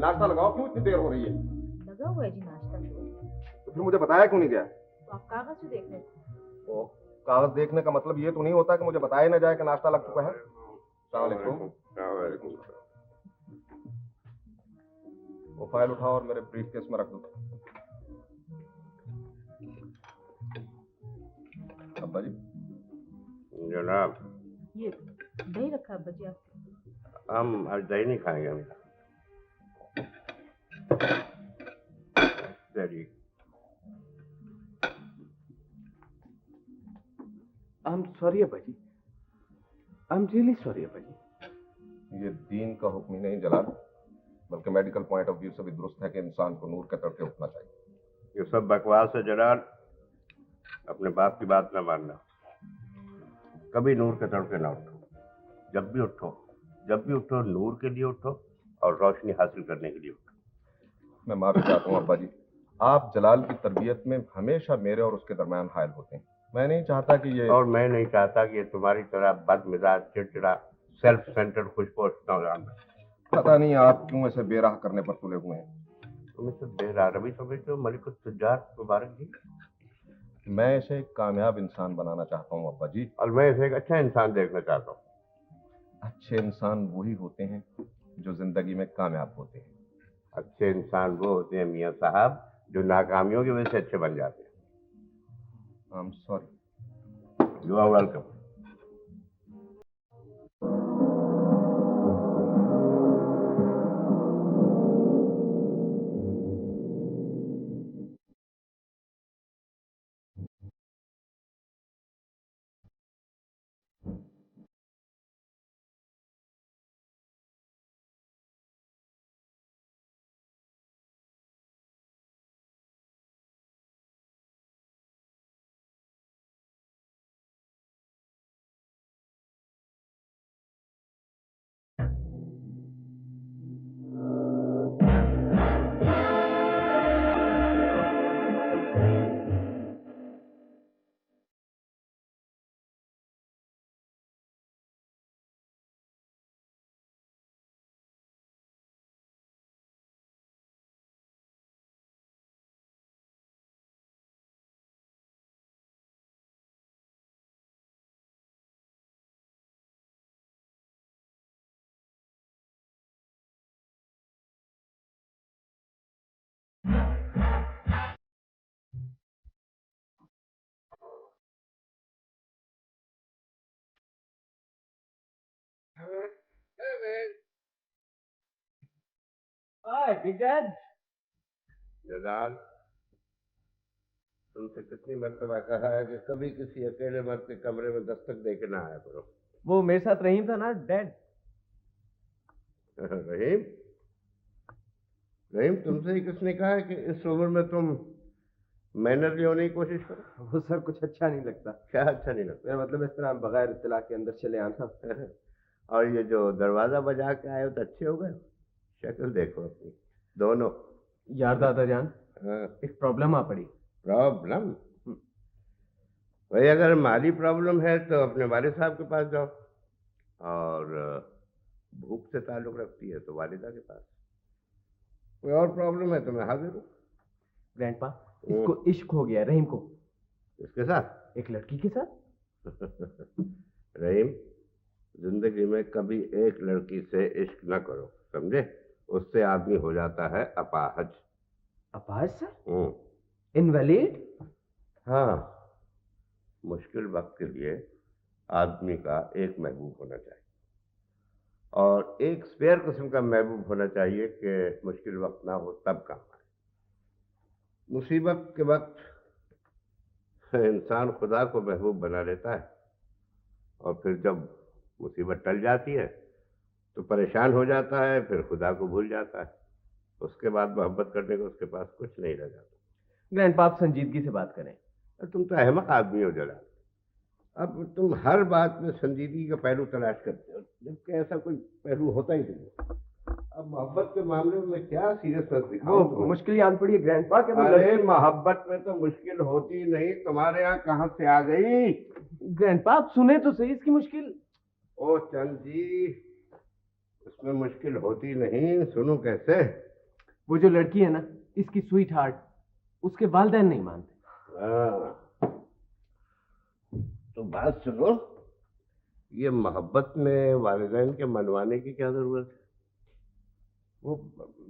नाश्ता लगाओ, क्यों इतनी देर हो रही है? लगा हुआ है जी नाश्ता तो फिर मुझे बताया क्यों नहीं गया? तो आप कागज से देख रहे थे। ओ, कागज देखने का मतलब ये तो नहीं होता कि मुझे बताया ना जाए कि नाश्ता लग चुका है। अस्सलाम वालेकुम। वो फाइल उठाओ और मेरे ब्रीफकेस में रख दो। अब्बा जी। जनाब, ये दही रखा अब्बा जी आपके। हम आज दही नहीं खाएंगे हम। I'm sorry अब्बा जी। I'm really sorry अब्बा जी। ये दीन का हुक्म ही नहीं जलाल, बल्कि मेडिकल पॉइंट ऑफ व्यू से भी दुरुस्त है कि इंसान को नूर के तड़के उठना चाहिए। ये सब बकवास है जलाल, अपने बाप की बात ना मानना। कभी नूर के तड़के ना उठो। जब भी उठो नूर के लिए उठो और रोशनी हासिल करने के लिए उठो। मैं माफी चाहता हूँ अब्बा जी, आप जलाल की तरबियत में हमेशा मेरे और उसके दरमियान हायल होते हैं। मैं नहीं चाहता कि ये, और मैं नहीं चाहता कि ये तुम्हारी तरह बदमिजाज, चिड़चिड़ा, सेल्फ सेंटर्ड, खुशपोश नौजवान। पता नहीं आप क्यों ऐसे बेराह करने पर तुले हुए हैं। तुम इसे बेरारवी समझते हो मलिक तुज्जार मुबारक जी? मैं इसे एक कामयाब इंसान बनाना चाहता हूँ अब्बा जी। और मैं इसे एक अच्छा इंसान देखना चाहता हूँ। अच्छे इंसान वही होते हैं जो जिंदगी में कामयाब होते हैं। अच्छे इंसान वो होते हैं मियाँ साहब जो नाकामियों की वजह से अच्छे बन जाते हैं। I am sorry. You are welcome. Jalal, तुमसे कितनी मर्तबा कहा है कि कभी किसी अकेले मर्द के कमरे में दस्तक दे के ना आया करो। वो मेरे साथ रहीम था ना डैड। रहीम, रहीम तुमसे ही किसने कहा है कि इस उम्र में तुम मैनरली होने की कोशिश करो? वो सर कुछ अच्छा नहीं लगता। क्या अच्छा नहीं लगता? मेरा मतलब इस तरह बगैर इत्तला के अंदर चले आना। और ये जो दरवाजा बजा के आए हो तो अच्छे हो गए। शक्ल देखो अपनी। दोनों। यार दादा जान, हाँ, एक प्रॉब्लम आ पड़ी। प्रॉब्लम? भाई अगर माली प्रॉब्लम है तो अपने वालिद साहब के पास जाओ, और भूख से ताल्लुक रखती है तो वालिदा के पास। कोई और प्रॉब्लम है तो मैं हाजिर हूँ। ग्रैंडपा, इसको इश्क हो गया रहीम को। इसके साथ? एक लड़की के साथ। रहीम, जिंदगी में कभी एक लड़की से इश्क न करो, समझे? उससे आदमी हो जाता है अपाहज। अपाहज सर? इनवैलिड? हाँ, मुश्किल वक्त के लिए आदमी का एक महबूब होना चाहिए, और एक स्पेयर किस्म का महबूब होना चाहिए कि मुश्किल वक्त ना हो तब काम आए। मुसीबत के वक्त इंसान खुदा को महबूब बना लेता है, और फिर जब मुसीबत टल जाती है तो परेशान हो जाता है, फिर खुदा को भूल जाता है। उसके बाद मोहब्बत करने को उसके पास कुछ नहीं रह जाता। ग्रैंडपा, आप संजीदगी से बात करें। तुम तो अहमक आदमी हो जरा। अब तुम हर बात में संजीदगी का पहलू तलाश करते हो, जबकि ऐसा कोई पहलू होता ही नहीं। अब मोहब्बत के मामले में क्या सीरियसनेस दिखाऊं? वो मुश्किल याद पड़ी है ग्रैंडपा के। अरे मोहब्बत में तो मुश्किल होती नहीं, तुम्हारे यहाँ कहाँ से आ गई? ग्रैंडपा, आप सुने तो सही इसकी मुश्किल। ओ चंद जी, उसमें मुश्किल होती नहीं, सुनो कैसे। वो जो लड़की है ना, इसकी स्वीट हार्ट, उसके वालिदैन नहीं मानते। हाँ, तो बात सुनो, ये मोहब्बत में वालिदैन के मनवाने की क्या जरूरत है? वो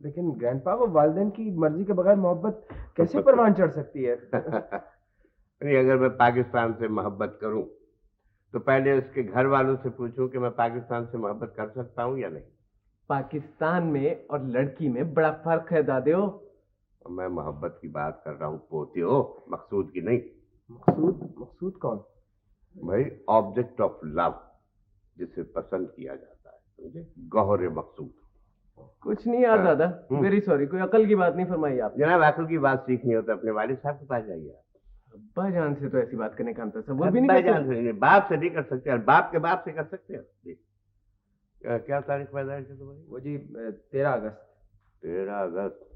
लेकिन ग्रैंडपा, वो वालिदैन की मर्जी के बगैर मोहब्बत कैसे परवान चढ़ सकती है? नहीं, अगर मैं पाकिस्तान से मोहब्बत करूं तो पहले उसके घर वालों से पूछूं कि मैं पाकिस्तान से मोहब्बत कर सकता हूं या नहीं। पाकिस्तान में और लड़की में बड़ा फर्क है दादियो। मैं मोहब्बत की बात कर रहा हूं पोतियो, मकसूद की नहीं। मकसूद? मकसूद कौन? भाई, ऑब्जेक्ट ऑफ लव, जिसे पसंद किया जाता है, समझे? गौहर मकसूद। कुछ नहीं यार दादा, वेरी सॉरी, कोई अकल की बात नहीं फरमाई आप। जनाब, अकल की बात सीखनी हो तो अपने वालिद साहब के पास जाइए। अब्बा जान से तो ऐसी बात करने का तसव्वुर भी नहीं अब्बा कर जान से नहीं, बाप से नहीं कर सकते, और बाप के बाप से कर सकते हैं। क्या तारीख पैदाइश है तुम्हारी? वो जी 13 अगस्त। 13 अगस्त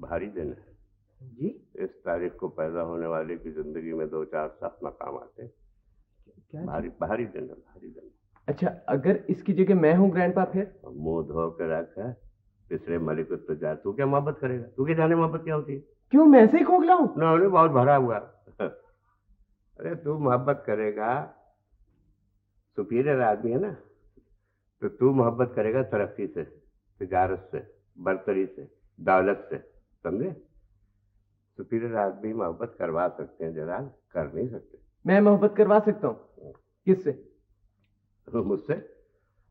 भारी दिन है जी। इस तारीख को पैदा होने वाले की जिंदगी में 2-4 सात मकाम आते हैं। क्या? भारी भारी दिन है, भारी दिन। अच्छा, अगर इसकी जगह मैं हूँ ग्रैंडपा, फिर? मुंह धो के रख है, पिछले मलिक तो जा। तू क्या मोहब्बत करेगा? तू क्या जाने मोहब्बत क्या होती है? क्यों, मैं ऐसे ही खोखला हूँ? ना, बहुत भरा हुआ। अरे तू मोहब्बत करेगा, सुपीरियर आदमी है ना, तो तू मोहब्बत करेगा तरक्की से, तिजारत से, बर्तरी से, दौलत से, समझे? सुपीरियर आदमी मोहब्बत करवा सकते हैं, जरा कर नहीं सकते। मैं मोहब्बत करवा सकता हूँ? किससे? मुझसे।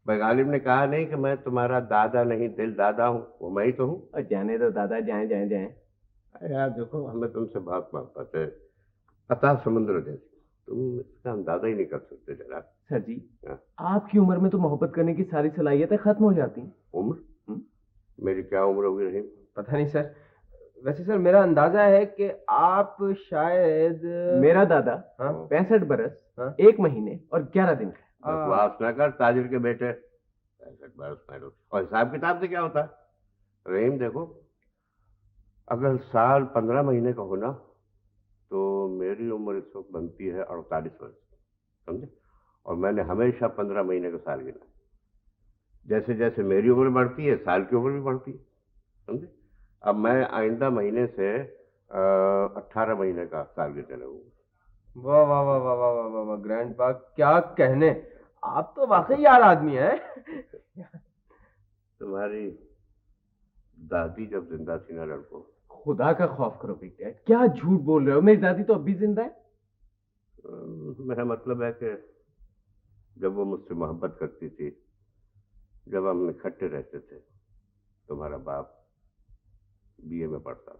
भाई गालिब ने कहा नहीं कि मैं तुम्हारा दादा नहीं, दिल दादा हूँ, वो मैं ही तो हूँ। और जाने दो दादा, जाए जाए जाए। अरे यार देखो, हमें तुमसे बहुत मोहब्बत है, अथाह समुद्र जैसी। तुम इसका अंदाजा ही नहीं कर सकते जरा। सर जी, आपकी उम्र में तो मोहब्बत करने की सारी सलाहियतें खत्म हो जाती हैं। उम्र? मेरी क्या उम्र होगी रहीम? पता नहीं सर, वैसे सर मेरा अंदाजा है कि आप शायद। मेरा दादा 65 बरस 1 महीने और 11 दिन का। बकवास ना कर ताजिर के बेटे, 65 बरस में। और हिसाब किताब से क्या होता है रहीम? देखो, अगर साल 15 महीने का होना तो मेरी उम्र इस वक्त बनती है 48 वर्ष, समझे? और मैंने हमेशा 15 महीने का साल गिना। जैसे जैसे मेरी उम्र बढ़ती है, साल की उम्र भी बढ़ती है, समझे? अब मैं आइंदा महीने से 18 महीने का साल गिनने लगूंगा। वाह वाह वाह वाह वाह वाह वाह वाह ग्रैंडपा, क्या कहने, आप तो वाकई यार आदमी हैं। तुम्हारी दादी जब जिंदा थी ना लड़को। खुदा का खौफ करो बिग डैड, क्या झूठ बोल रहे हो? मेरी दादी तो अब भी जिंदा है। मेरा मतलब है कि जब वो मुझसे मोहब्बत करती थी, जब हम इकट्ठे रहते थे, तुम्हारा बाप बीए में पढ़ता था।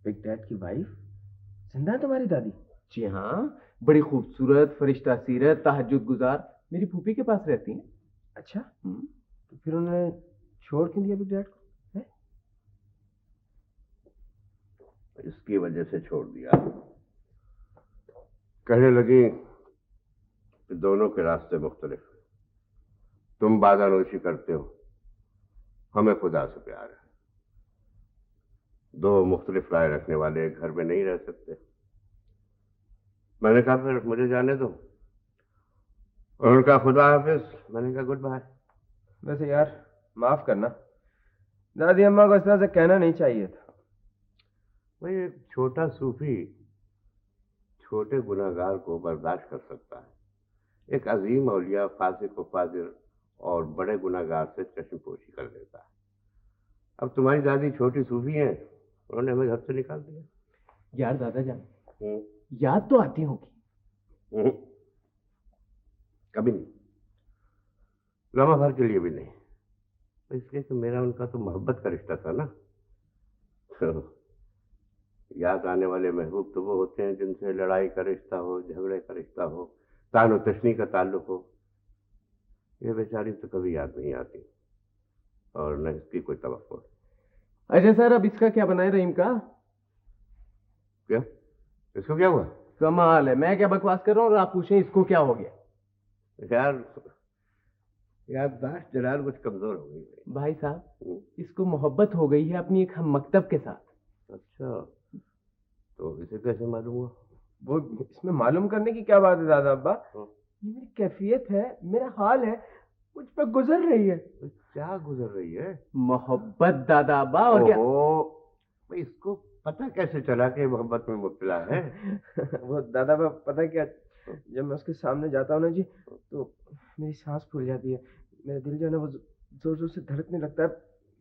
बिग डैड की वाइफ जिंदा है तुम्हारी दादी? जी हाँ, बड़ी खूबसूरत, फरिश्ता सीरत, तहज्जुद गुजार, मेरी फूफी के पास रहती हैं। अच्छा, तो फिर उन्होंने छोड़ क्यों दिया बिग डैड को? इसकी वजह से छोड़ दिया। कहने लगी कि दोनों के रास्ते मुख्तलिफ। तुम बादानोशी करते हो, हमें खुदा से प्यार है। दो मुख्तलिफ राय रखने वाले एक घर में नहीं रह सकते। मैंने कहा फिर मुझे जाने दो, और उनका खुदा हाफिज। मैंने कहा गुड बाय। वैसे यार माफ करना, दादी अम्मा को इस तरह से कहना नहीं चाहिए था। भाई एक छोटा सूफी छोटे गुनाहगार को बर्दाश्त कर सकता है, एक अजीम औलिया फासिक व फाजिर और बड़े गुनाहगार से चश्मपोशी कर लेता है। अब तुम्हारी दादी छोटी सूफी हैं, उन्होंने हमें घर से निकाल दिया। यार दादा जान, याद तो आती होगी। कभी नहीं, लम्हा भर के लिए भी नहीं। इसलिए कि मेरा उनका तो मोहब्बत का रिश्ता था ना। तो याद आने वाले महबूब तो वो होते हैं जिनसे लड़ाई का रिश्ता हो, झगड़े का रिश्ता हो, तानो तशनी का ताल्लुक हो। ये बेचारी तो कभी याद नहीं आती, और न इसकी कोई तवक्को। अच्छा सर, अब इसका क्या बनाए रहीम का? क्या इसको क्या हुआ? कमाल है, मैं क्या बकवास कर रहा हूँ और आप पूछें इसको क्या हो गया। यार याददाश्त जलाल कुछ कमजोर हो गई भाई साहब, इसको मोहब्बत हो गई है अपनी एक हम मकतब के साथ। अच्छा, तो इसे कैसे मालूम हुआ? वो इसमें मालूम करने की क्या बात है दादा अब्बा, ये मेरी कैफियत है, मेरा हाल है, मुझ पर गुजर रही है। क्या गुजर रही है? मोहब्बत दादा अब्बा। और क्या भाई इसको पता कैसे चला कि मोहब्बत में मुब्तला है? वो दादा अब्बा पता है क्या, जब मैं उसके सामने जाता हूँ ना जी, तो मेरी सांस फूल जाती है, मेरा दिल जो है ना वो जोर जोर से धड़कने लगता है,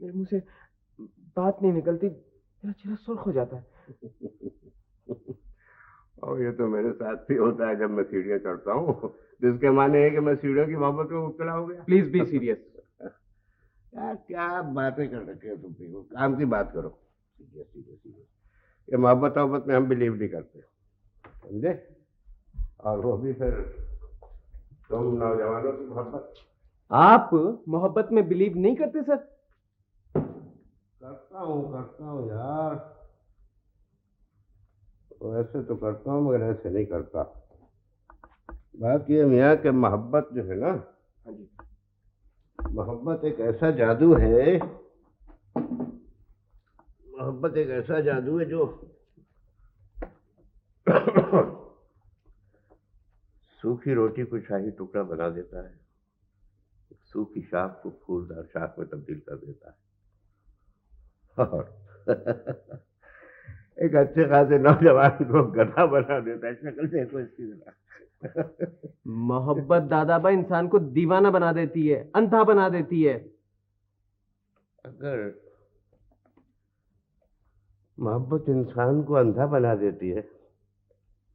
मेरे मुंह से बात नहीं निकलती, मेरा चेहरा सुर्ख हो जाता है। और ये तो मेरे साथ भी होता है जब मैं सीढ़ियाँ चढ़ता हूँ, जिसके माने है कि मैं सीढ़ियों की मोहब्बत में मुब्तला हो गया। Please be serious. यार क्या बातें कर रखे हो तुम भी, काम की बात करो। सीरियस सीरियस सीरियस, ये मोहब्बत में हम बिलीव नहीं करते, समझे? और वो भी फिर तुम नौजवानों की मोहब्बत। आप मोहब्बत में बिलीव नहीं करते सर? करता हूँ यार, वैसे तो करता हूँ मगर ऐसे नहीं करता। बात ये मियाँ कि मोहब्बत जो है ना, मोहब्बत एक ऐसा जादू है, मोहब्बत एक ऐसा जादू है जो सूखी रोटी को शाही टुकड़ा बना देता है, सूखी शाख को फूलदार शाख में तब्दील कर देता है, और एक अच्छे खासे नौजवान को गधा बना देता है। शक्ल देखो इसकी जरा। मोहब्बत दादा भाई इंसान को दीवाना बना देती है, अंधा बना देती है। अगर मोहब्बत इंसान को अंधा बना देती है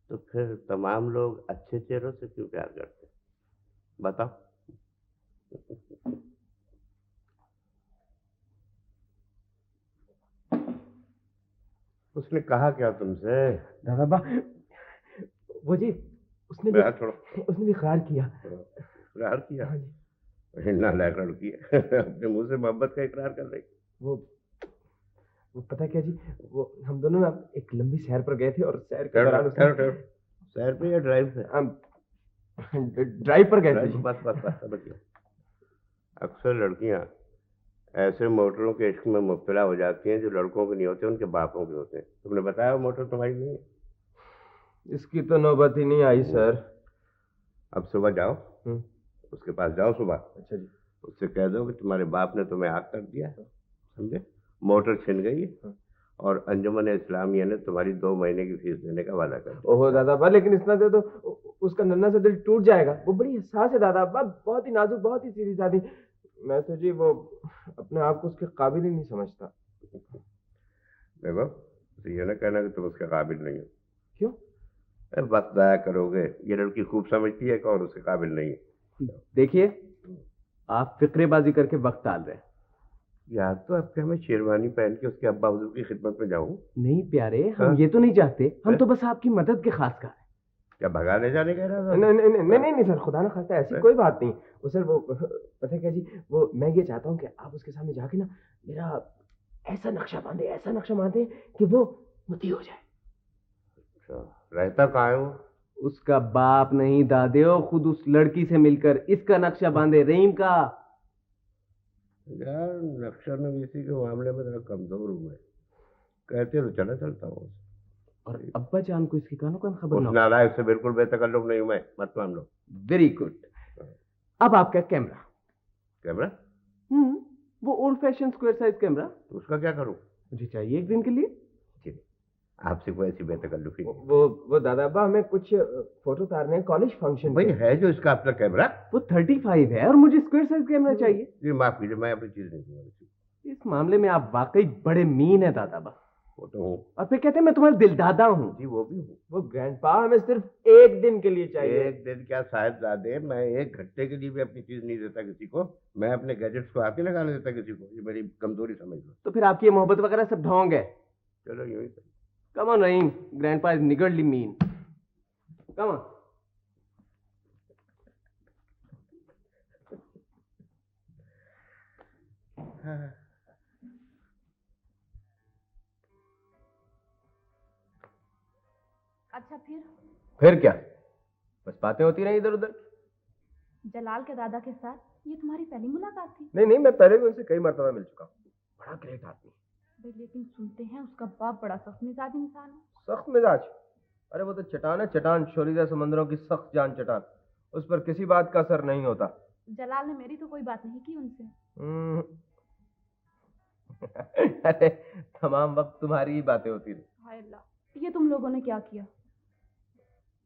तो फिर तमाम लोग अच्छे चेहरों से क्यों प्यार करते हैं, बताओ? उसने कहा क्या तुमसे? दादा बा, वो जी उसने भी इकरार किया। इकरार किया? हाँ जी। नालायक लड़की है, अपने मुंह से मोहब्बत का इकरार कर रही। वो पता क्या जी, वो हम दोनों ना एक लंबी सैर पर गए थे, और सैर के दौरान सैर पे या ड्राइव पे? ड्राइव पर गए थे। बस समझ गया। अक्सर लड़कियां ऐसे मोटरों के इश्क में मुब्तला हो जाती हैं जो लड़कों के नहीं होते, उनके बापों के होते हैं। तुमने बताया वो मोटर तुम्हारी नहीं है? इसकी तो नौबत ही नहीं आई सर। अब सुबह जाओ, उसके पास जाओ सुबह। अच्छा जी। उससे कह दो कि तुम्हारे बाप ने तुम्हें आग कर दिया है, समझे? मोटर छिन गई है, और अंजुमन इस्लामिया ने तुम्हारी 2 महीने की फीस देने का वादा कर दिया। ओहो दादा अब्बा, लेकिन इतना दे दो उसका नन्हा सा दिल टूट जाएगा। वो बड़ी हसास है दादा अब्बा, बहुत ही नाजुक, बहुत ही सीधी सादी। मैं तो जी वो अपने आप को उसके काबिल ही नहीं समझता। देखो, ये ना कहना कि तुम उसके काबिल नहीं हो। क्यों? वक्त जाया करोगे। ये लड़की खूब समझती है कौन उसके काबिल नहीं है। देखिए, आप फिक्रेबाजी करके वक्त डाल रहे हैं। यार तो अब क्या मैं शेरवानी पहन के उसके अब्बा हुजूर की खिदमत में जाऊं? नहीं प्यारे, हम ये तो नहीं चाहते, हम तो बस आपकी मदद के खासकर हैं। क्या भगा ले जाने कह रहा था? नहीं सर, खुदा ना खास्ता, ऐसी कोई बात नहीं। वो सर वो पता क्या जी, वो मैं ये चाहता हूँ कि आप उसके सामने जाके ना मेरा ऐसा नक्शा बांधे कि वो मुती हो जाए। अच्छा, रहता कहाँ है वो? उसका बाप नहीं दादे, खुद उस लड़की से मिलकर इसका नक्शा बांधे, रहीम का। यार नक्शा नवीसी के मामले में थोड़ा कमजोर हूँ मैं, कहते तो चला चलता हूँ। और अब्बा जान को इसकी कानो कान खबर उस ना? नालायक से बिल्कुल बेतकल्लुफ नहीं हूँ मैं, मत मान लो। Very good. अब आपका कैमरा। कैमरा? वो old fashion square size camera. तो उसका क्या करूँ? मुझे चाहिए एक दिन के लिए। जी, आपसे कोई ऐसी बेतकल्लुफी नहीं। वो दादा अब्बा हमें कुछ फोटो उतारने हैं कॉलेज फंक्शन। भाई है जो इसका अपना कैमरा, वो 35 है और मुझे स्क्वायर साइज कैमरा चाहिए। जी माफ कीजिए, मैं अपनी चीज नहीं दूंगा। इस मामले में आप वाकई बड़े मीन है दादा अब्बा। वो तो हूँ। और फिर कहते हैं मैं तुम्हारा दिल दादा हूँ। जी वो भी हूँ। वो ग्रैंडपा हमें सिर्फ एक दिन के लिए चाहिए। एक दिन क्या साहिबजादे, मैं एक घंटे के लिए भी अपनी चीज नहीं देता किसी को। मैं अपने गैजेट्स को हाथ नहीं लगाने देता किसी को, ये मेरी कमजोरी समझ लो। तो फिर आपकी ये मोहब्बत वगैरह सब ढोंग है। चलो यूं ही सही। Come on Rahim, grandpa is niggardly mean. Come on. अच्छा फिर क्या, बस बातें होती रही इधर उधर। जलाल के दादा के साथ ये तुम्हारी पहली मुलाकात थी? नहीं, मैं पहले भी उनसे कई मरतबा मिल चुका हूँ। बड़ा ग्रेट आदमी। भाई लेकिन सुनते हैं उसका बाप बड़ा सख्त मिजाज इंसान है। सख्त मिजाज? अरे वो तो चटान है, चटान, शोरीदा समंदरों की सख्त जान चटान। उस पर किसी बात का असर नहीं होता। जलाल ने मेरी तो कोई बात नहीं की उनसे। अरे तमाम वक्त तुम्हारी ही बातें होती रही। हाय अल्लाह, ये तुम लोगों ने क्या किया?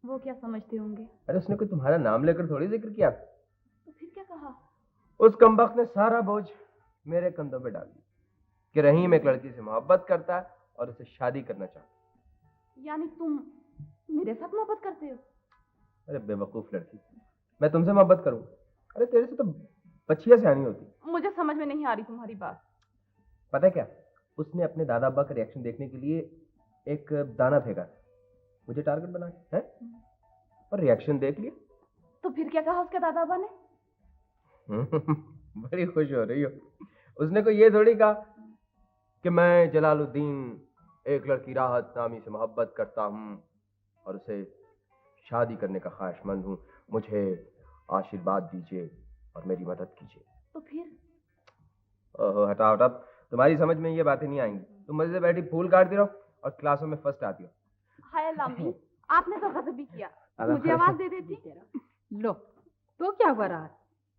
वो क्या समझते होंगे? अरे उसने कोई तुम्हारा नाम लेकर थोड़ी जिक्र किया। तो फिर क्या कहा? उस कमबख्त ने सारा बोझ मेरे कंधों पे डाल दिया कि रहीम एक लड़की से मोहब्बत करता है और उसे शादी करना चाहता है। यानी तुम मेरे साथ मोहब्बत करते हो? अरे बेवकूफ लड़की, मैं तुमसे मोहब्बत करूं? अरे तेरे से तो बच्चियां सियानी होती। मुझे समझ में नहीं आ रही तुम्हारी बात। पता है क्या, उसने अपने दादा अब्बा का रिएक्शन देखने के लिए एक दाना फेंका था मुझे टारगेट बना के, है? और रिएक्शन देख लिया। तो फिर क्या कहा उसके दादा अब्बा ने? बड़ी खुश हो रही हो। उसने को ये थोड़ी कहा कि मैं जलालुद्दीन एक लड़की राहत नामी से मोहब्बत करता हूँ और उसे शादी करने का ख्वाहिशमंद हूँ, मुझे आशीर्वाद दीजिए और मेरी मदद कीजिए। तो फिर? ओहो हटाओ हटाओ, तुम्हारी समझ में ये बातें नहीं आएंगी। तुम मजे से बैठी फूल काटती रहो और क्लासों में फर्स्ट आती हो। हाय अल्लाह अम्मी, आपने तो गजब भी किया, मुझे आवाज दे देती। लो तो क्या हुआ रहा,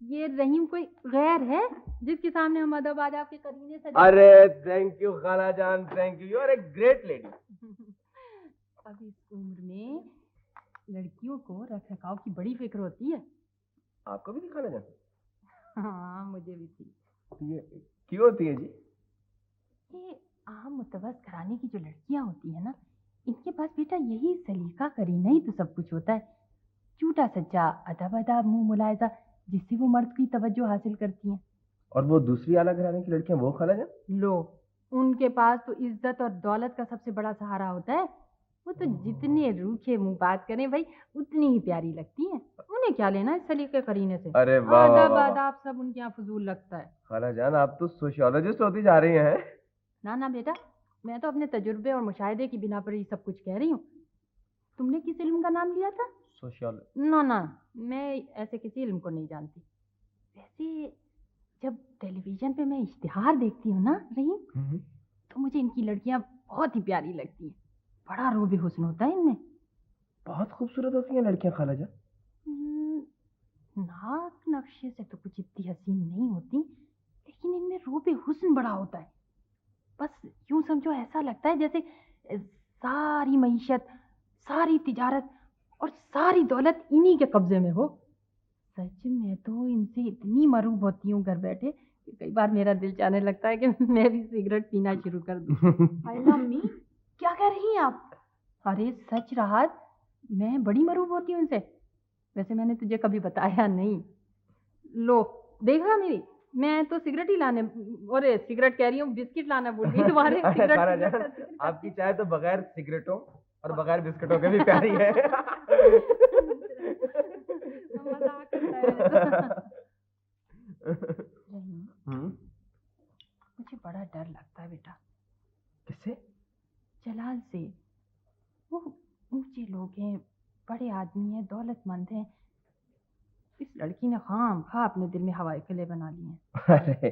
ये रहीम कोई गैर है जिसके सामने हम अदब आदाब के करीने से? अरे थैंक यू खाला जान, thank you, you are a great lady. अब इस उम्र में लड़कियों को रख रखाव की बड़ी फिक्र होती है। आपको भी नहीं खाला जान? हाँ मुझे भी थी। ये क्यों होती है जी? ये आम मुतवस्त घराने की जो लड़कियां होती है ना, इनके पास बेटा यही सलीका करीना ही तो सब कुछ होता है। झूठा सच्चा अदब अदाब मुंह मुलायजा, जिससे वो मर्द की तवज्जो हासिल करती हैं। और वो दूसरी आला घराने की लड़कियां, वो खाला जान? लो, उनके पास तो इज्जत और दौलत का सबसे बड़ा सहारा होता है। वो तो जितने रूखे मुंह बात करें भाई उतनी ही प्यारी लगती हैं। उन्हें क्या लेना इस सलीके करीने से? अरे वाह वाह अदब वाह। आदाब सब उनके यहाँ फजूल लगता है। खाला जान आप तो सोशियोलॉजिस्ट होती जा रही हैं। ना बेटा, मैं तो अपने तजुर्बे और मुशाहिदे की बिना पर ये सब कुछ कह रही हूँ। तुमने किस इल्म का नाम लिया था? सोशियोलॉजी। ना, मैं ऐसे किसी इल्म को नहीं जानती। वैसे जब टेलीविजन पे मैं इश्तिहार देखती हूँ ना रहीम, तो मुझे इनकी लड़कियां बहुत ही प्यारी लगती हैं। बड़ा रोबे हुस्न होता है इनमें। बहुत खूबसूरत होती हैं लड़कियां खाला जान। नाक नक्शे से तो कुछ इतनी हसीन नहीं होती, लेकिन इनमें रोबे हुस्न बड़ा होता है। बस यूं समझो, ऐसा लगता है जैसे सारी मईशत, सारी तिजारत और सारी दौलत इन्हीं के कब्जे में हो। सच में तो इनसे इतनी मरूब होती हूँ घर बैठे कि कई बार मेरा दिल चाहने लगता है कि मैं भी सिगरेट पीना शुरू कर दूँ। हाय अल्लाह अम्मी, क्या कह रही हैं आप? अरे सच राहत, मैं बड़ी मरूब होती हूँ उनसे। वैसे मैंने तुझे कभी बताया नहीं। लो देखा मेरी, मैं तो सिगरेट ही लाने, और सिगरेट कह रही हूँ, बिस्किट लाना भूल गई तुम्हारे। खाला जान आपकी चाय तो बगैर सिगरेटों और बगैर बिस्किटों के भी प्यारी है। मजाक करता है। मुझे बड़ा डर लगता है बेटा। किससे? जलाल से। वो ऊंचे लोग हैं, बड़े आदमी हैं, दौलतमंद हैं। इस लड़की ने खामखा अपने दिल में हवाई किले बना लिए हैं। अरे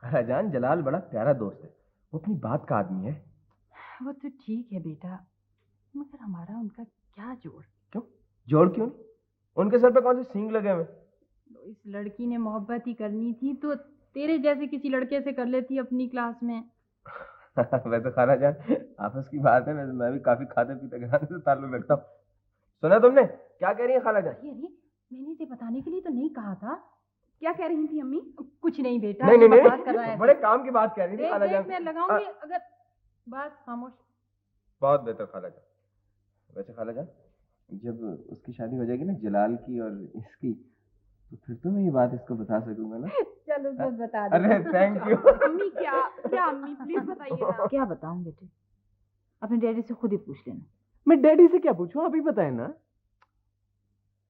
खालाजान, जलाल बड़ा प्यारा दोस्त है, वो अपनी बात का आदमी है। वो तो ठीक है बेटा, मगर हमारा उनका क्या जोड़। क्यों जोड़ क्यों नहीं? उनके सर पे कौन से सींग लगे हुए? तो इस लड़की ने मोहब्बत ही करनी थी तो तेरे जैसे किसी लड़के से कर लेती अपनी क्लास में। वैसे खालाजान आपस की बात है, वैसे मैं भी काफी खाते पीते घराने से ताल्लुक रखता हूँ। सुना तुमने क्या कह रही है खालाजान? अरे मैंने इसे बताने के लिए तो नहीं कहा था। क्या कह रही थी अम्मी? कुछ नहीं बेटा, नहीं, बकवास कर रहा है। बड़े काम की बात कह रही थी देख खालाजान। मैं लगाऊंगी अगर। बस खामोश। बहुत बेहतर खालाजान। वैसे खालाजान, जब उसकी शादी हो जाएगी ना जलाल की और इसकी, तो फिर तो मैं ये बात इसको बता सकूंगा ना। चलो बस बता दो। अरे थैंक यू। अम्मी क्या क्या अम्मी प्लीज बताइए ना। क्या बताऊं बेटे, अपने डैडी से खुद ही पूछ लेना। मैं डैडी से क्या पूछूं, अभी बताए ना।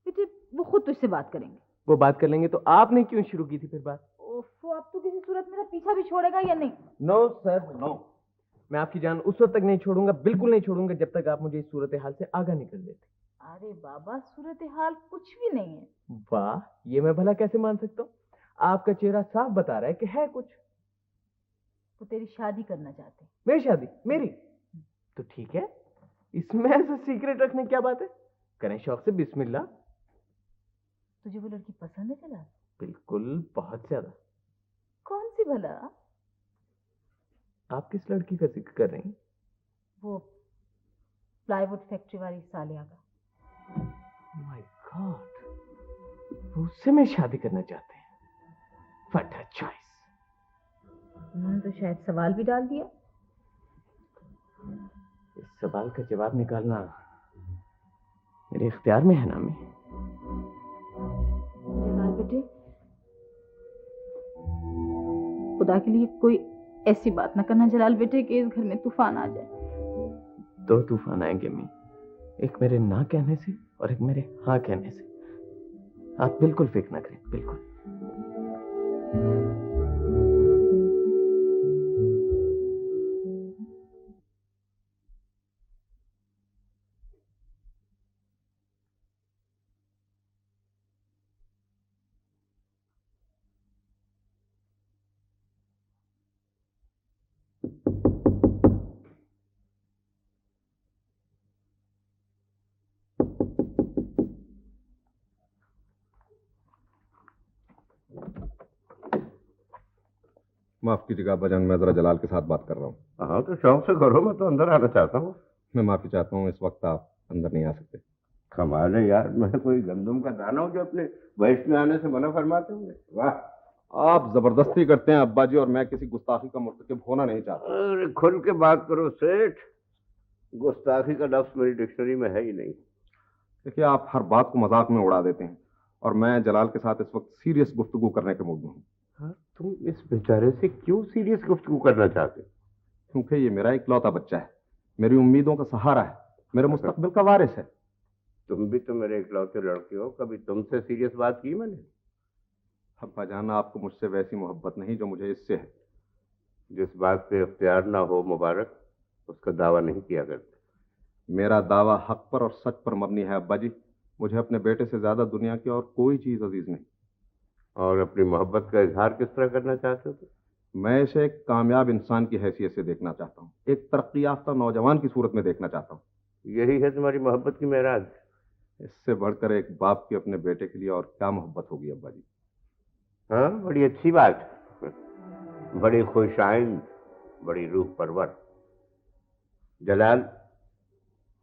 बेटे वो खुद तुझसे बात करेंगे। वो बात कर लेंगे तो आपने क्यों शुरू की थी फिर बात? ओफो, अब तो किसी सूरत मेरा पीछा भी छोड़ेगा या नहीं? नो सर नो, मैं आपकी जान उस वक्त तक नहीं छोड़ूंगा, बिल्कुल नहीं छोड़ूंगा जब तक आप मुझे इस सूरत हाल से आगाह नहीं कर देते। अरे बाबा, सूरत हाल कुछ भी नहीं है। वाह, ये मैं भला कैसे मान सकता हूँ? आपका चेहरा साफ बता रहा है कि है कुछ। वो तेरी शादी करना चाहते हैं। मेरी शादी? मेरी? तो ठीक है, इसमें ऐसा सीक्रेट रखने की क्या बात है? करें शौक से बिस्मिल्लाह। तुझे वो लड़की पसंद है जलाल? बिल्कुल, बहुत ज्यादा। कौन सी भला? आप किस लड़की का जिक्र कर रही हैं? वो प्लाईवुड फैक्ट्री वाली सालिया का। माय गॉड, वो उससे मैं शादी करना चाहते हैं। What a choice. उन्होंने तो शायद सवाल भी डाल दिया। इस सवाल का जवाब निकालना मेरे इख्तियार में है ना। मैं जलाल बेटे, खुदा के लिए कोई ऐसी बात ना करना जलाल बेटे कि इस घर में तूफान आ जाए। 2 तूफान आएंगे मी, एक मेरे ना कहने से और एक मेरे हाँ कहने से। आप बिल्कुल फिक्र ना करें, बिल्कुल। माफ कीजिएगा अब्बाजान, मैं जरा जलाल के साथ बात कर रहा हूँ। हाँ तो शौक से करो, मैं तो अंदर आना चाहता हूँ। मैं माफी चाहता हूँ, इस वक्त आप अंदर नहीं आ सकते। कमाल है यार, मैं कोई गंदम का दाना हूँ जो अपने वैश्य में आने से मना फरमाते होंगे। वाह, आप जबरदस्ती करते हैं अब्बा जी, और मैं किसी गुस्ताखी का मुर्तकिब होना नहीं चाहता। अरे खुल के बात करो सेठ, गुस्ताखी का लफ्ज मेरी डिक्शनरी में है ही नहीं। देखिए, आप हर बात को मजाक में उड़ा देते हैं, और मैं जलाल के साथ इस वक्त सीरियस गुफ्तगू करने के मूड में हूँ। हाँ, तुम इस बेचारे से क्यों सीरियस गुफ्तगू करना चाहते? क्योंकि ये मेरा इकलौता बच्चा है, मेरी उम्मीदों का सहारा है, मेरे मुस्तकबिल का वारिस है। तुम भी तो मेरे इकलौते लड़के हो, कभी तुमसे सीरियस बात की मैंने? अब्बा जान, आपको मुझसे वैसी मोहब्बत नहीं जो मुझे इससे है। जिस बात पे इख्तियार ना हो मुबारक, उसका दावा नहीं किया करते। मेरा दावा हक पर और सच पर मबनी है अब्बा जी। मुझे अपने बेटे से ज्यादा दुनिया की और कोई चीज अजीज नहीं। और अपनी मोहब्बत का इजहार किस तरह करना चाहते हो? मैं इसे एक कामयाब इंसान की हैसियत से देखना चाहता हूँ, एक तरक्की याफ्ता नौजवान की सूरत में देखना चाहता हूँ। यही है तुम्हारी मोहब्बत की मेराज? इससे बढ़कर एक बाप की अपने बेटे के लिए और क्या मोहब्बत होगी अब्बा जी। हाँ, बड़ी अच्छी बात, बड़ी खुशाइंद, बड़ी रूह परवर। जलाल,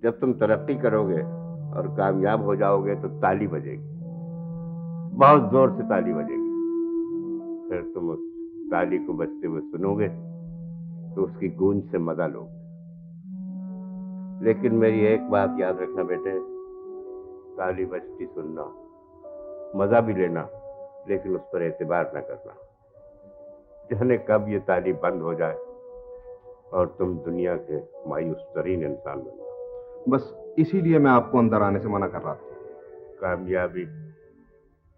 जब तुम तरक्की करोगे और कामयाब हो जाओगे तो ताली बजेगी, बहुत जोर से ताली बजेगी। फिर तुम उस ताली को बजते हुए सुनोगे तो उसकी गूंज से मजा लोगे। लेकिन मेरी एक बात याद रखना बेटे, ताली बजती सुनना, मजा भी लेना, लेकिन उस पर एतबार न करना। जाने कब ये ताली बंद हो जाए और तुम दुनिया के मायूस तरीन इंसान बन जाओ। बस इसीलिए मैं आपको अंदर आने से मना कर रहा था। कामयाबी,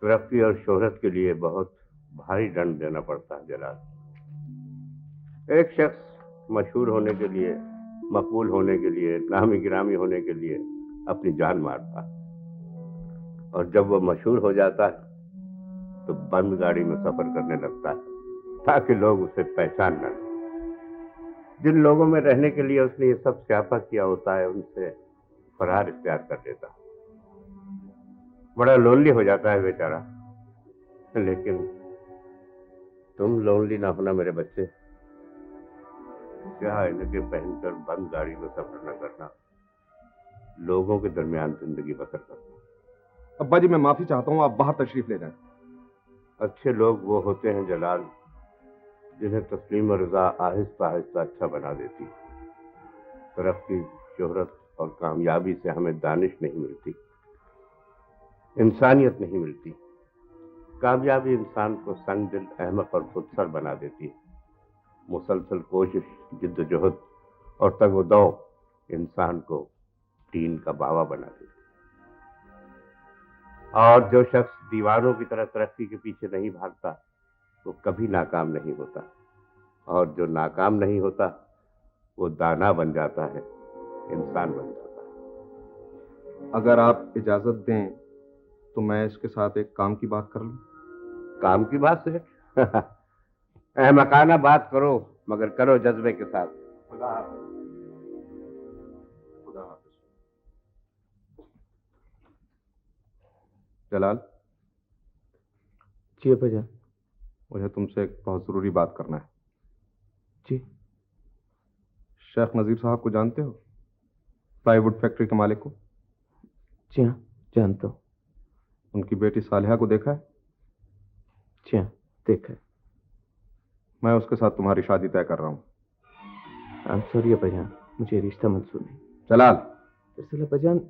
तरक्की और शोहरत के लिए बहुत भारी दंड देना पड़ता है जलाल। एक शख्स मशहूर होने के लिए, मकबूल होने के लिए, नामी गिरामी होने के लिए अपनी जान मारता है। और जब वो मशहूर हो जाता है तो बंद गाड़ी में सफर करने लगता है ताकि लोग उसे पहचान न लें। जिन लोगों में रहने के लिए उसने ये सब स्यापा किया होता है उनसे फरार इख्तियार कर लेता है। बड़ा लोनली हो जाता है बेचारा। लेकिन तुम लोनली ना होना मेरे बच्चे। क्या इनके पहनकर बंद गाड़ी में सफर न करना, लोगों के दरमियान जिंदगी बसर करना। अब्बा जी मैं माफी चाहता हूँ, आप बाहर तशरीफ ले जाएं। अच्छे लोग वो होते हैं जलाल जिन्हें तस्लीम और रजा आहिस्ता आहिस्ता अच्छा बना देती। तरक्की, शोहरत और कामयाबी से हमें दानिश नहीं मिलती, इंसानियत नहीं मिलती। कामयाबी इंसान को संगदिल, अहमक और खुदसर बना देती है। मुसलसल कोशिश, जिद्दोजहद और तगोदौ इंसान को टीन का बावा बना देती। और जो शख्स दीवारों की तरह तरक्की के पीछे नहीं भागता वो कभी नाकाम नहीं होता, और जो नाकाम नहीं होता वो दाना बन जाता है, इंसान बन जाता है। अगर आप इजाजत दें तो मैं इसके साथ एक काम की बात कर लूं। काम की बात से अहमकाना बात करो, मगर करो जज्बे के साथ। खुदा हाफिज। खुदा हाफिज। जलाल जी अब्बा जान। मुझे तुमसे एक बहुत जरूरी बात करना है। जी। शेख नजीर साहब को जानते हो? प्लाईवुड फैक्ट्री के मालिक को। जी हाँ जानता हूँ। उनकी बेटी सालिहा को देखा है? जी हाँ देखा है। मैं उसके साथ तुम्हारी शादी तय कर रहा हूँ। आई एम सॉरी अब्बा जान, मुझे रिश्ता मंजूर नहीं। जलाल दरअसल अब्बा जान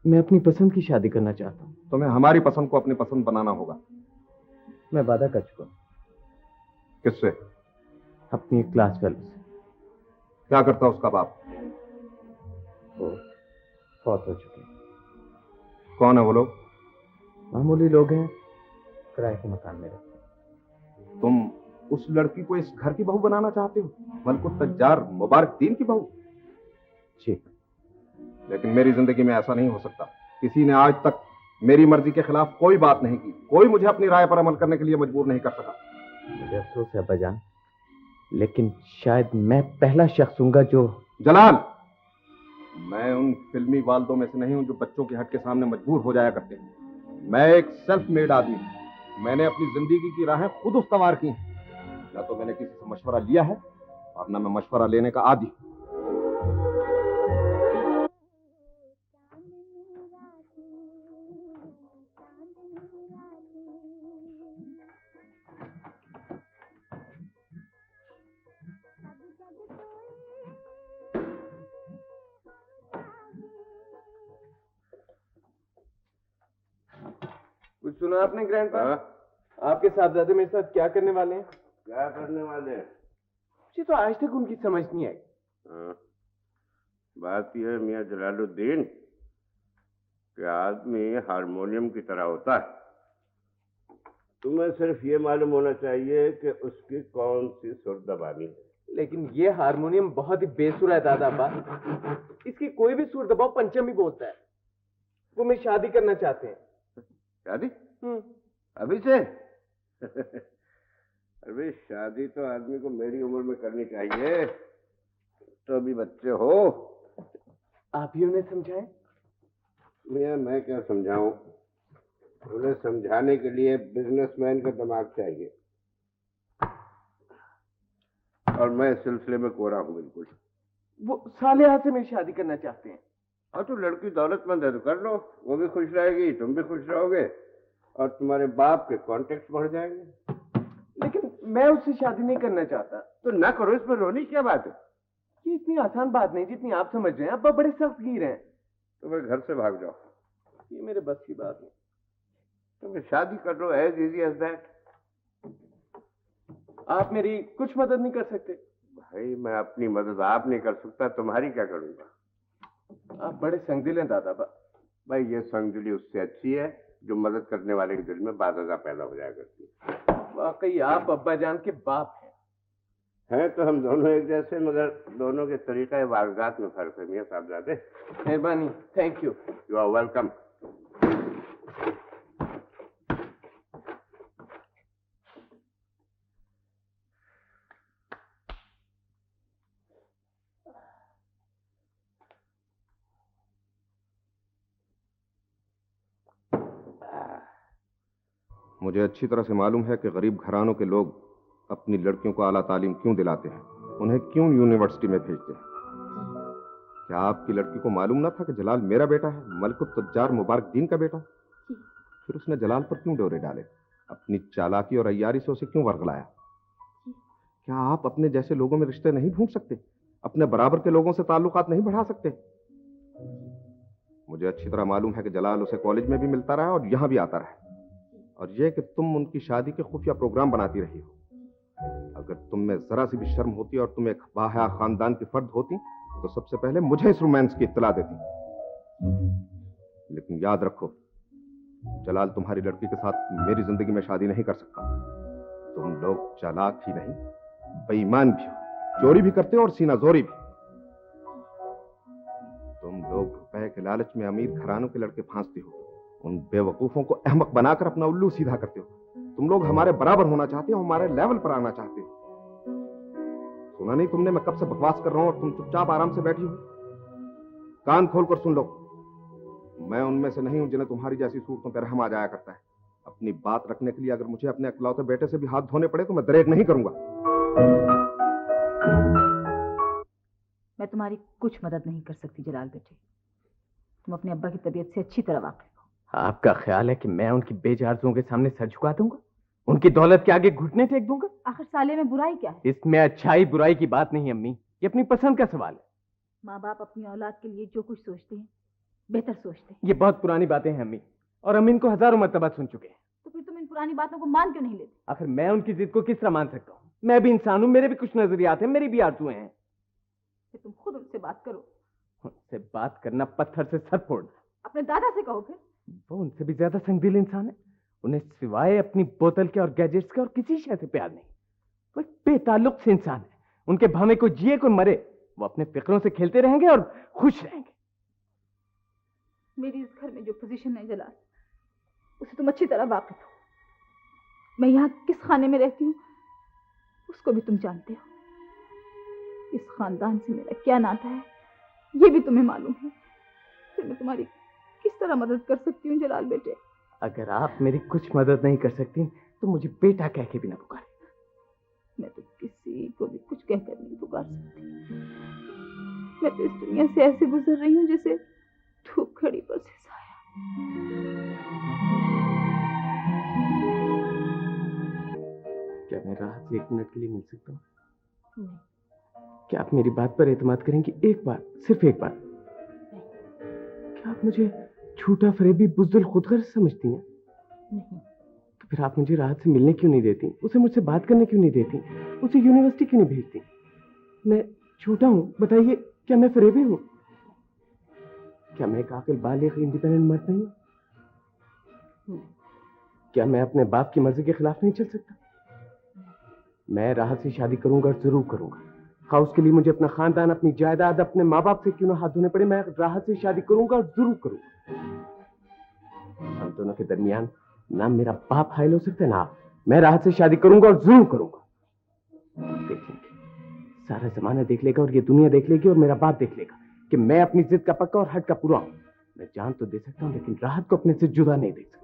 मैं अपनी पसंद की शादी करना चाहता हूँ। तुम्हें हमारी पसंद को अपनी पसंद बनाना होगा। मैं वादा कर चुका हूँ। किससे? अपनी एक क्लास फेलो से। क्या करता उसका बाप? वो फौत हो चुके हैं। कौन है वो लोग? मामूली लोग हैं, किराए के मकान में रहते हैं। तुम उस लड़की को इस घर की बहू बनाना चाहते हो? मलकुत तज्जार मुबारक दीन की बहू? जी। लेकिन मेरी जिंदगी में ऐसा नहीं हो सकता। किसी ने आज तक मेरी मर्जी के खिलाफ कोई बात नहीं की। कोई मुझे अपनी राय पर अमल करने के लिए मजबूर नहीं कर सका। मुझे अफसोस है अब्बा जान, लेकिन शायद मैं पहला शख्स हूंगा जो। जलाल मैं उन फिल्मी वालदों में से नहीं हूं जो बच्चों के हट के सामने मजबूर हो जाया करते हैं। मैं एक सेल्फ मेड आदमी हूं। मैंने अपनी जिंदगी की राहें खुद उस्तवार की हैं। न तो मैंने किसी से मशवरा लिया है और न मैं मशवरा लेने का आदी। कुछ सुना आपने ग्रैंडपा? आपके साहबजादे मेरे साथ क्या करने वाले हैं? क्या करने वाले हैं? मुझे तो आज तक उनकी समझ नहीं आई। बात यह है मियां जलालुद्दीन कि आदमी हारमोनियम की तरह होता है। तुम्हें सिर्फ ये मालूम होना चाहिए कि उसकी कौन सी सुर दबानी है। लेकिन ये हारमोनियम बहुत ही बेसुरा है दादा अब्बा। इसकी कोई भी सुर दबाओ पंचम ही बोलता है। वो मेरी शादी करना चाहते हैं। शादी? अभी से? अरे शादी तो आदमी को मेरी उम्र में करनी चाहिए। तो अभी बच्चे हो। आप ही उन्हें समझाएं। मियां मैं क्या समझाऊं? उन्हें समझाने के लिए बिजनेसमैन का दिमाग चाहिए, और मैं इस सिलसिले में कोरा हूं बिल्कुल। वो सालिहा से मेरी शादी करना चाहते हैं। और तो लड़की दौलतमंद है तो कर लो, वो भी खुश रहेगी, तुम भी खुश रहोगे, और तुम्हारे बाप के कॉन्टेक्ट बढ़ जाएंगे। लेकिन मैं उससे शादी नहीं करना चाहता। तो ना करो, इसमें रोनी क्या बात है? ये इतनी आसान बात नहीं जितनी आप समझ रहे हैं। अब्बा बड़े सख्त गिर हैं। तो फिर घर से भाग जाओ। ये मेरे बस की बात नहीं। तो फिर शादी कर लो, एज इजी एज दैट। आप मेरी कुछ मदद नहीं कर सकते? भाई मैं अपनी मदद आप नहीं कर सकता, तुम्हारी क्या करूंगा? आप बड़े संगदिल हैं दादा बा। भाई ये संगदिली उससे अच्छी है जो मदद करने वाले के दिल में बादजा पैदा हो जाया करती है। वाकई आप अब्बा जान के बाप हैं तो हम दोनों एक जैसे, मगर दोनों के तरीका वारदात में फर्क है मियां साहबजादे। मेहरबानी, thank you. You are welcome. मुझे अच्छी तरह से मालूम है कि गरीब घरानों के लोग अपनी लड़कियों को आला तालीम क्यों दिलाते हैं, उन्हें क्यों यूनिवर्सिटी में भेजते हैं। क्या आपकी लड़की को मालूम ना था कि जलाल मेरा बेटा है, मलकुत तुज्जार मुबारक दीन का बेटा? फिर उसने जलाल पर क्यों डोरे डाले? अपनी चालाकी और अय्यारी से उसे क्यों वर्गलाया? क्या आप अपने जैसे लोगों में रिश्ते नहीं ढूंढ सकते? अपने बराबर के लोगों से ताल्लुकात नहीं बढ़ा सकते? मुझे अच्छी तरह मालूम है कि जलाल उसे कॉलेज में भी मिलता रहा और यहां भी आता रहा, और यह कि तुम उनकी शादी के खुफिया प्रोग्राम बनाती रही हो। अगर तुम में जरा सी भी शर्म होती और तुम एक बाहया खानदान की फर्द होती तो सबसे पहले मुझे इस रोमांस की इत्तला देती। लेकिन याद रखो, जलाल तुम्हारी लड़की के साथ मेरी जिंदगी में शादी नहीं कर सकता। तुम लोग चालाक ही नहीं, बेईमान भी हो, चोरी भी करते हो और सीना जोरी भी। तुम लोग रुपए के लालच में अमीर घरानों के लड़के फांसते हो, उन बेवकूफों को अहमक बनाकर अपना उल्लू सीधा करते हो। तुम लोग हमारे बराबर होना चाहते हो, हमारे लेवल पर आना चाहते हो। सुना नहीं तुमने मैं कब से बकवास कर रहा हूं और तुम चुपचाप आराम से बैठी हो? कान खोलकर सुन लो, मैं उनमें से नहीं हूं जिन्हें तुम्हारी जैसी सूरतों पर रहम आ जाया करता है। अपनी बात रखने के लिए अगर मुझे अपने अकलौते बेटे से भी हाथ धोने पड़े तो मैं दरेक नहीं करूंगा। मैं तुम्हारी कुछ मदद नहीं कर सकती जलाल बेटे। तुम अपने अब्बा की तबीयत से अच्छी तरह वाकिफ हो। आपका ख्याल है कि मैं उनकी बेजारतों के सामने सर झुका दूंगा, उनकी दौलत के आगे घुटने टेक दूंगा? आखिर साले में बुराई क्या है? इसमें अच्छाई बुराई की बात नहीं अम्मी, ये अपनी पसंद का सवाल है। माँ बाप अपनी औलाद के लिए जो कुछ सोचते हैं बेहतर सोचते हैं। ये बहुत पुरानी बातें हैं अम्मी, और हम इनको हजारों मर्तबा सुन चुके हैं। तो फिर तुम इन पुरानी बातों को मान क्यों नहीं लेते? आखिर मैं उनकी जिद को किस तरह मान सकता हूँ? मैं भी इंसान हूँ, मेरे भी कुछ नजरियात हैं, मेरी भी आरज़ुएं हैं। फिर तुम खुद उनसे बात करो। उनसे बात करना पत्थर से सर फोड़ना। अपने दादा से कहो। फिर वो उनसे भी ज्यादा संगदिल इंसान है। उन्हें सिवाय अपनी बोतल के और गैजेट्स के और किसी शय से प्यार नहीं। वो एक बेताल्लुक से इंसान है। उनके भावे को जिए को मरे, वो अपने फिक्रों से खेलते रहेंगे और खुश रहेंगे। मेरी इस घर में जो पोजीशन है जलाल, उसे तुम अच्छी तरह वाकिफ हो। मैं यहाँ किस खाने में रहती हूँ उसको भी तुम जानते हो। इस खानदान से मेरा क्या नाता है ये भी तुम्हें मालूम है। फिर मैं तुम्हारी किस तरह मदद कर सकती हूँ जलाल बेटे? अगर आप मेरी कुछ मदद नहीं कर सकती तो मुझे बेटा कह के भी ना पुकारे। मैं तो किसी को भी कुछ कहकर नहीं पुकार सकती। मैं तो इस दुनिया से ऐसे गुजर रही हूँ जैसे धूप खड़ी पर से साया। क्या मैं राहत से 1 मिनट के लिए मिल सकता हूँ? नहीं। क्या आप मेरी बात पर एतमाद करेंगी? एक बार, सिर्फ एक बार। क्या आप मुझे झूठा फरेबी बुज़दिल खुदगर्ज समझती हैं? नहीं। तो फिर आप मुझे राहत से मिलने क्यों नहीं देती? उसे मुझसे बात करने क्यों नहीं देती? उसे यूनिवर्सिटी क्यों नहीं भेजती? मैं झूठा हूँ? बताइए, क्या मैं फरेबी हूँ? क्या मैं एक आकिल बालिग इंडिपेंडेंट मर्द नहीं हूँ? क्या मैं अपने बाप की मर्जी के खिलाफ नहीं चल सकता? मैं राहत से शादी करूंगा और जरूर करूंगा। हाँ, उसके लिए मुझे अपना खानदान, अपनी जायदाद, अपने माँ बाप से क्यों ना हाथ धोने पड़े, मैं राहत से शादी करूंगा और जरूर करूंगा। हम दोनों के दरमियान ना मेरा बाप हाइल हो सकता है ना आप। मैं राहत से शादी करूंगा और जरूर करूंगा। देख लेंगे, सारा जमाना देख लेगा और ये दुनिया देख लेगी और मेरा बाप देख लेगा कि मैं अपनी जिद का पक्का और हट का पूरा हूं। मैं जान तो दे सकता हूं लेकिन राहत को अपने से जुदा नहीं देख सकता।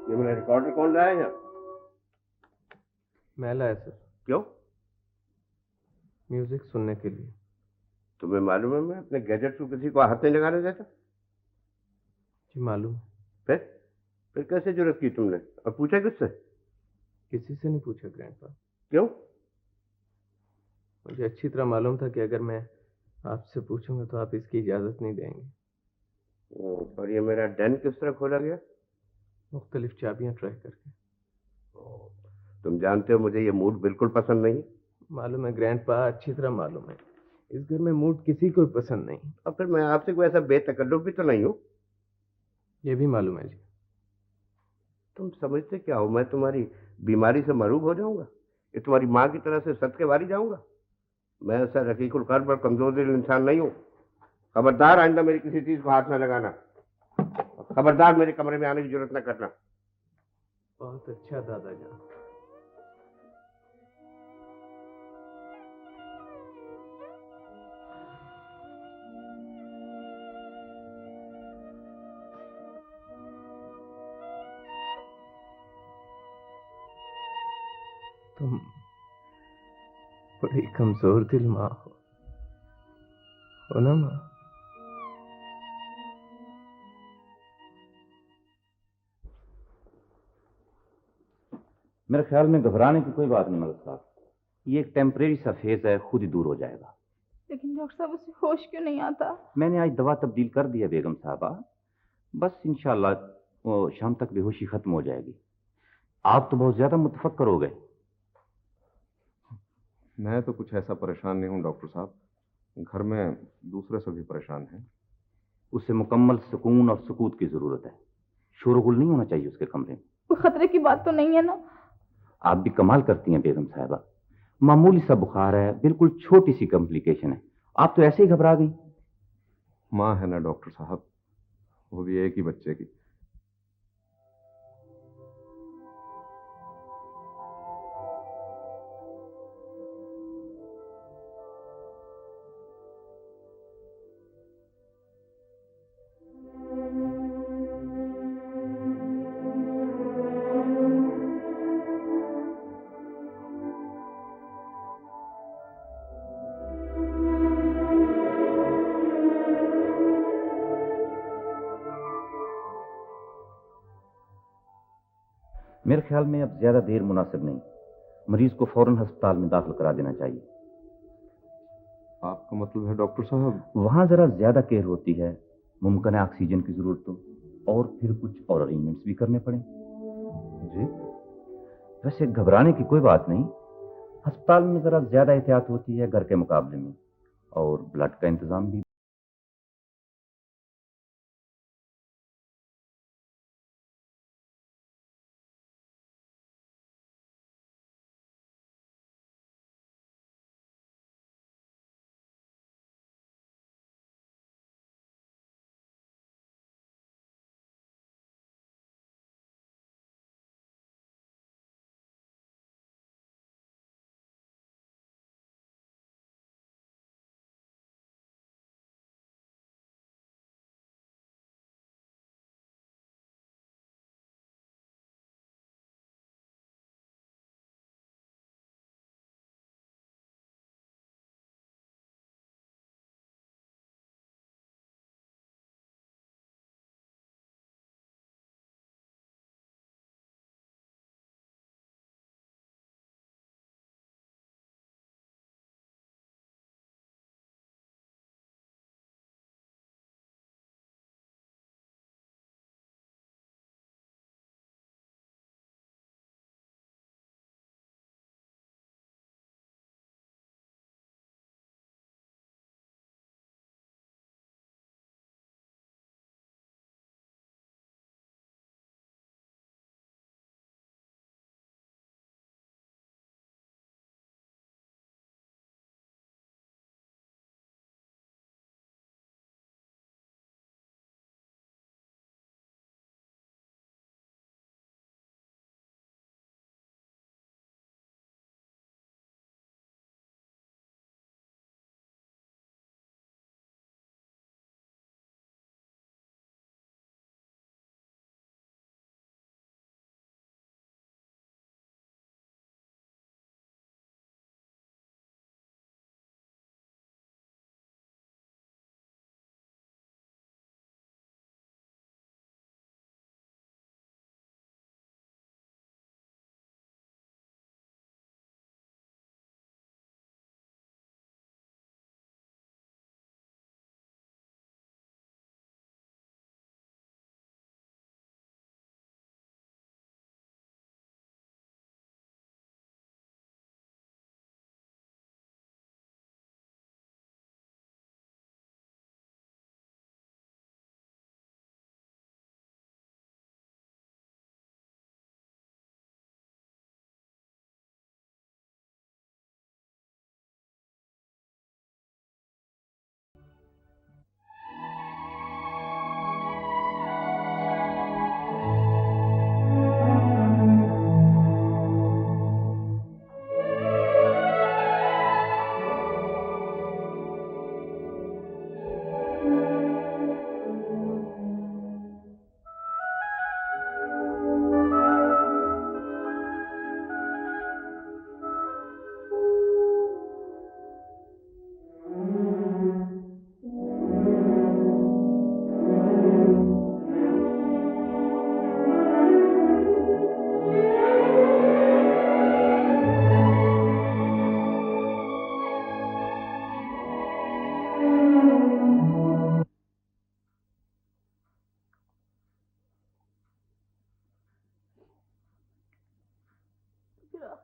ये मेरा रिकॉर्डर कौन लाया है यहाँ? मैं लाया सर। क्यों? म्यूजिक सुनने के लिए। तुम्हें मालूम है मैं अपने गैजेट को किसी को हाथ नहीं लगाने देता? जी मालूम। फिर फिर कैसे जरूरत की तुमने और पूछा किससे? किसी से नहीं पूछा ग्रैंडपा। क्यों? मुझे अच्छी तरह मालूम था कि अगर मैं आपसे पूछूंगा तो आप इसकी इजाजत नहीं देंगे। और ये मेरा डेन किस तरह खोला गया? मुख्तलिफ चाबियां ट्राई करके। तुम जानते हो मुझे ये मूड बिल्कुल पसंद नहीं। मालूम है ग्रैंडपा, अच्छी तरह मालूम है। इस घर में मूड किसी को पसंद नहीं। और फिर मैं आपसे कोई ऐसा बेतकल्लुफ भी तो नहीं हूँ। ये भी मालूम है जी। तुम समझते क्या हो, मैं तुम्हारी बीमारी से मरूब हो जाऊंगा? ये तुम्हारी माँ की तरह से सद के वारी जाऊंगा? मैं ऐसा रकीकुल कल्ब और कमजोर दिल इंसान नहीं हूँ। खबरदार, आइंदा मेरी किसी चीज को हाथ न लगाना। खबरदार, मेरे कमरे में आने की जरूरत न करना। बहुत अच्छा दादाजान। तुम बड़ी कमजोर दिल माँ हो ना माँ? मेरे ख्याल में घबराने की कोई बात नहीं मलिक साहब, ये एक टेम्परेरी सा फेज है, खुद ही दूर हो जाएगा। लेकिन डॉक्टर साहब उसे होश क्यों नहीं आता? मैंने आज दवा तब्दील कर दी है बेगम साहबा, बस इंशाल्लाह वो शाम तक बेहोशी खत्म हो जाएगी। आप तो बहुत ज्यादा मुतफक्कर हो गए। मैं तो कुछ ऐसा परेशान नहीं हूँ डॉक्टर साहब, घर में दूसरे सभी परेशान हैं। उसे मुकम्मल सुकून और सुकूत की जरूरत है, शोरगुल नहीं होना चाहिए उसके कमरे में। कोई खतरे की बात तो नहीं है ना? आप भी कमाल करती हैं बेगम साहबा, मामूली सा बुखार है, बिल्कुल छोटी सी कॉम्प्लिकेशन है, आप तो ऐसे ही घबरा गई। माँ है ना डॉक्टर साहब, वो भी एक ही बच्चे की। मेरे ख्याल में अब ज्यादा देर मुनासिब नहीं, मरीज को फौरन अस्पताल में दाखिल करा देना चाहिए। आपका मतलब है डॉक्टर साहब? वहां जरा ज्यादा केयर होती है, मुमकिन है ऑक्सीजन की जरूरत हो और फिर कुछ और अरेंजमेंट्स भी करने पड़े। जी? वैसे घबराने की कोई बात नहीं, अस्पताल में जरा ज्यादा एहतियात होती है घर के मुकाबले में, और ब्लड का इंतजाम भी।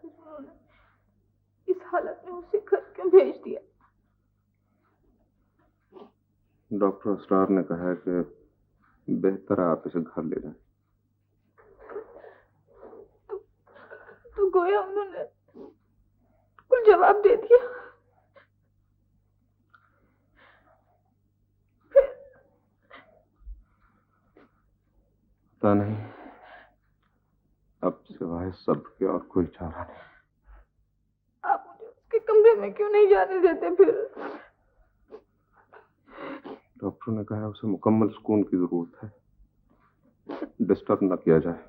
आखिर उन्होंने इस हालत में उसे घर क्यों भेज दिया? डॉक्टर असरार ने कहा है कि बेहतर है आप इसे घर ले जाएं। तो गोया उन्होंने कुल जवाब दे दिया। पता नहीं, अब सिवाय सब्र के और कोई चारा नहीं। आप मुझे उसके कमरे में क्यों नहीं जाने देते फिर? डॉक्टर ने कहा है उसे मुकम्मल सुकून की जरूरत है, डिस्टर्ब न किया जाए।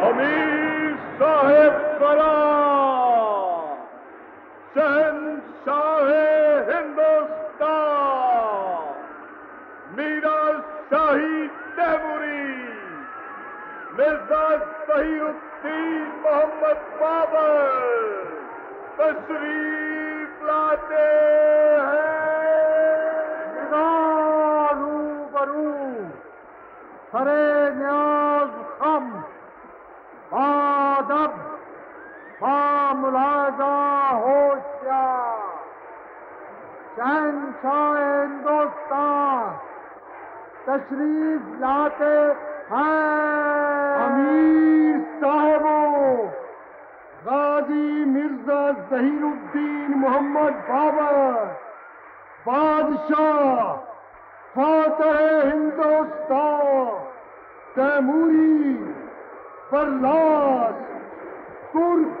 अमीर साहेब कलाम, शहंशाह हिंदुस्तान, मीरा शाही तैमूरी। मिर्जा सहीउद्दीन मोहम्मद बाबर तशरीफ लाते हैं। रूबरू सरे न्याज खम आदब मुलाजा होशियार शहंशाह हिंदुस्तान तशरीफ लाते हैं। अमीर साहबों, गाजी मिर्जा जहीरुद्दीन मोहम्मद बाबर बादशाह फातह हिंदुस्तान तैमूरी बरलास तुर्क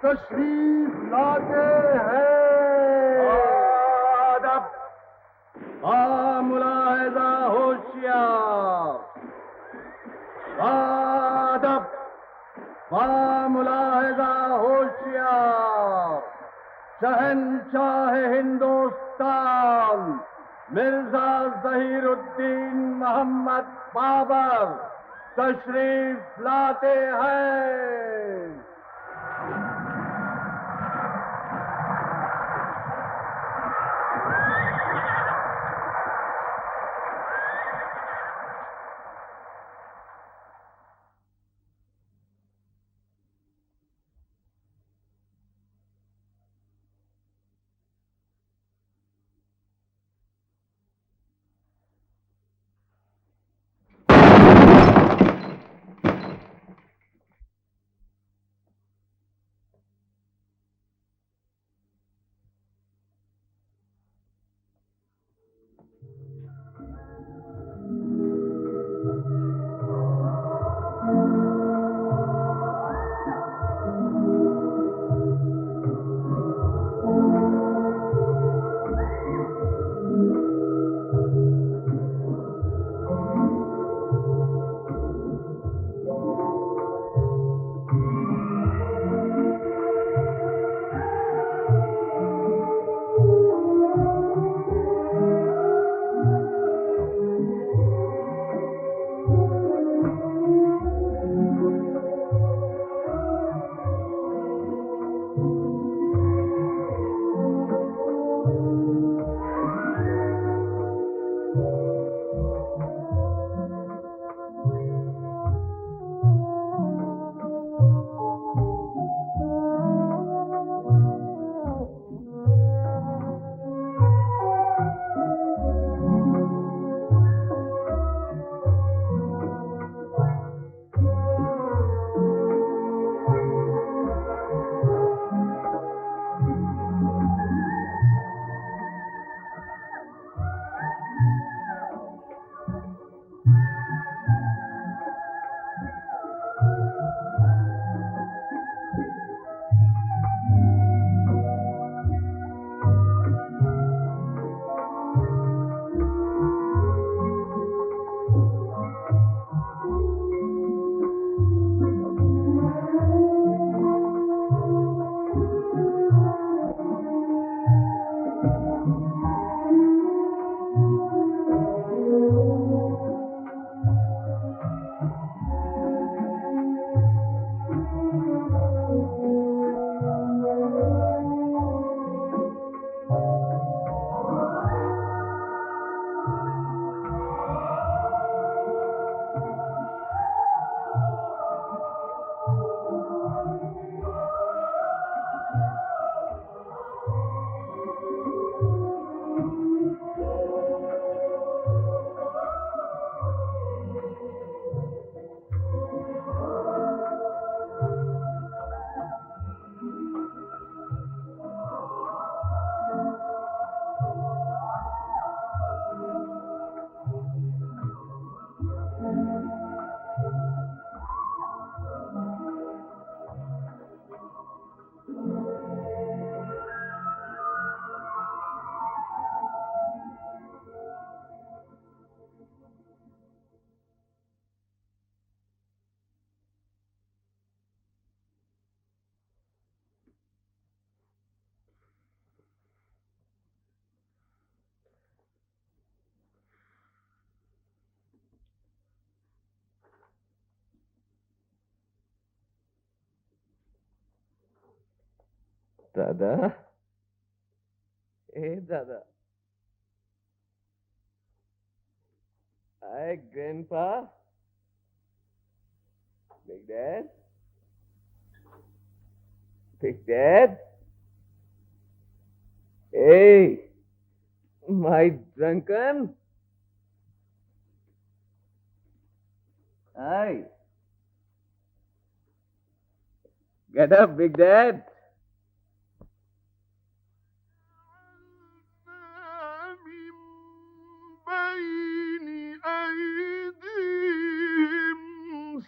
तशरीफ लाते हैं। मुलाहिजा होशियार अदब मुलाहिजा होशियार शहंशाह हिंदुस्तान मिर्जा जहीरुद्दीन मोहम्मद बाबर तशरीफ लाते हैं। Dada? Hey, Dada. Hi, Grandpa. Big Dad? Big Dad? Hey, my drunken? Hi. Get up, Big Dad.